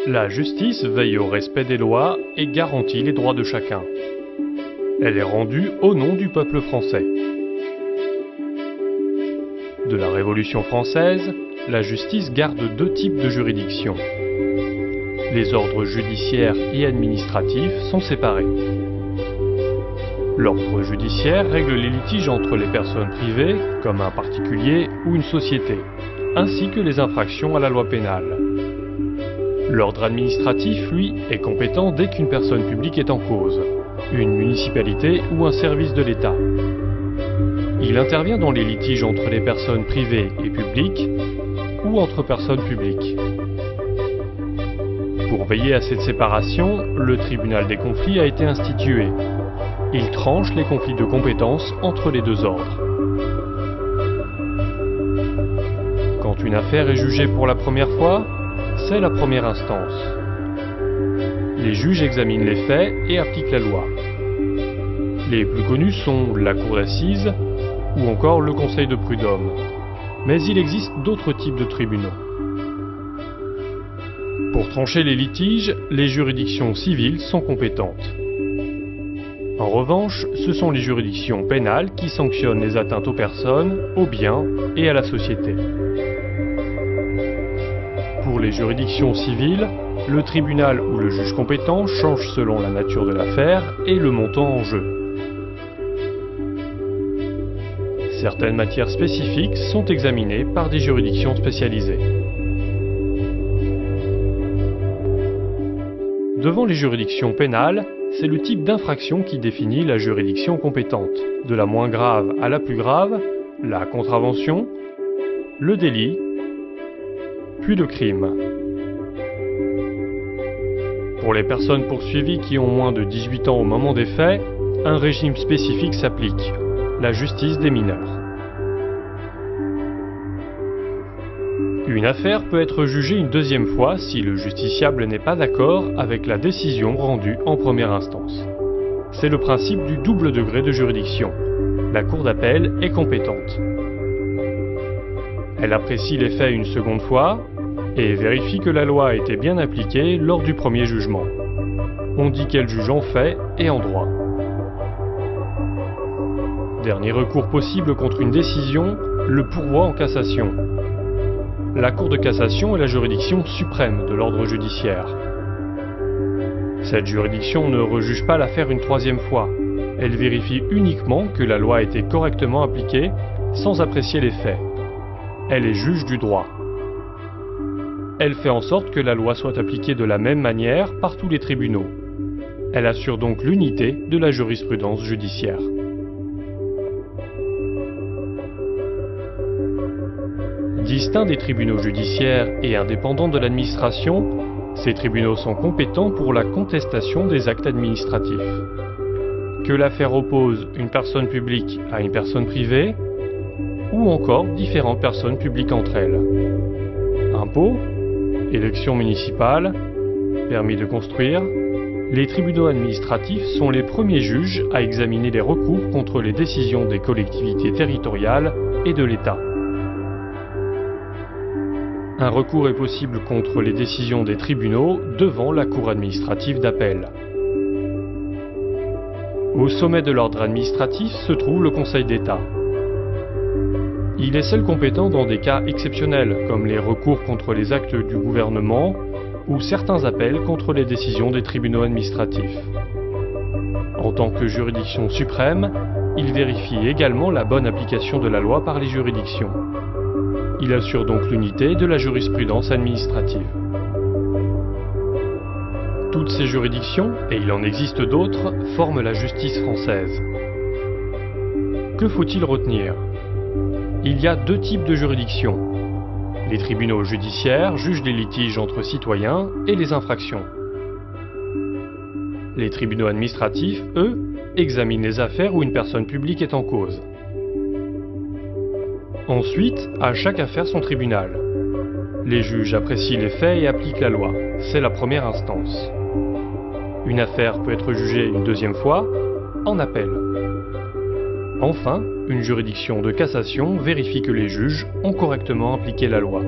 La justice veille au respect des lois et garantit les droits de chacun. Elle est rendue au nom du peuple français. De la Révolution française, la justice garde deux types de juridictions. Les ordres judiciaires et administratifs sont séparés. L'ordre judiciaire règle les litiges entre les personnes privées, comme un particulier ou une société, ainsi que les infractions à la loi pénale. L'ordre administratif, lui, est compétent dès qu'une personne publique est en cause, une municipalité ou un service de l'État. Il intervient dans les litiges entre les personnes privées et publiques ou entre personnes publiques. Pour veiller à cette séparation, le tribunal des conflits a été institué. Il tranche les conflits de compétences entre les deux ordres. Quand une affaire est jugée pour la première fois, c'est la première instance. Les juges examinent les faits et appliquent la loi. Les plus connus sont la cour d'assises ou encore le conseil de prud'homme. Mais il existe d'autres types de tribunaux. Pour trancher les litiges, les juridictions civiles sont compétentes. En revanche, ce sont les juridictions pénales qui sanctionnent les atteintes aux personnes, aux biens et à la société. Pour les juridictions civiles, le tribunal ou le juge compétent change selon la nature de l'affaire et le montant en jeu. Certaines matières spécifiques sont examinées par des juridictions spécialisées. Devant les juridictions pénales, c'est le type d'infraction qui définit la juridiction compétente. De la moins grave à la plus grave, la contravention, le délit, puis le crime. Pour les personnes poursuivies qui ont moins de 18 ans au moment des faits, un régime spécifique s'applique, la justice des mineurs. Une affaire peut être jugée une deuxième fois si le justiciable n'est pas d'accord avec la décision rendue en première instance. C'est le principe du double degré de juridiction. La cour d'appel est compétente. Elle apprécie les faits une seconde fois et vérifie que la loi a été bien appliquée lors du premier jugement. On dit qu'elle juge en fait et en droit. Dernier recours possible contre une décision, le pourvoi en cassation. La Cour de cassation est la juridiction suprême de l'ordre judiciaire. Cette juridiction ne rejuge pas l'affaire une troisième fois. Elle vérifie uniquement que la loi a été correctement appliquée sans apprécier les faits. Elle est juge du droit. Elle fait en sorte que la loi soit appliquée de la même manière par tous les tribunaux. Elle assure donc l'unité de la jurisprudence judiciaire. Distincts des tribunaux judiciaires et indépendants de l'administration, ces tribunaux sont compétents pour la contestation des actes administratifs. Que l'affaire oppose une personne publique à une personne privée, ou encore différentes personnes publiques entre elles. Impôts, élections municipales, permis de construire, les tribunaux administratifs sont les premiers juges à examiner les recours contre les décisions des collectivités territoriales et de l'État. Un recours est possible contre les décisions des tribunaux devant la cour administrative d'appel. Au sommet de l'ordre administratif se trouve le Conseil d'État. Il est seul compétent dans des cas exceptionnels, comme les recours contre les actes du gouvernement ou certains appels contre les décisions des tribunaux administratifs. En tant que juridiction suprême, il vérifie également la bonne application de la loi par les juridictions. Il assure donc l'unité de la jurisprudence administrative. Toutes ces juridictions, et il en existe d'autres, forment la justice française. Que faut-il retenir ? Il y a deux types de juridictions. Les tribunaux judiciaires jugent les litiges entre citoyens et les infractions. Les tribunaux administratifs, eux, examinent les affaires où une personne publique est en cause. Ensuite, à chaque affaire son tribunal. Les juges apprécient les faits et appliquent la loi. C'est la première instance. Une affaire peut être jugée une deuxième fois, en appel. Enfin, une juridiction de cassation vérifie que les juges ont correctement appliqué la loi.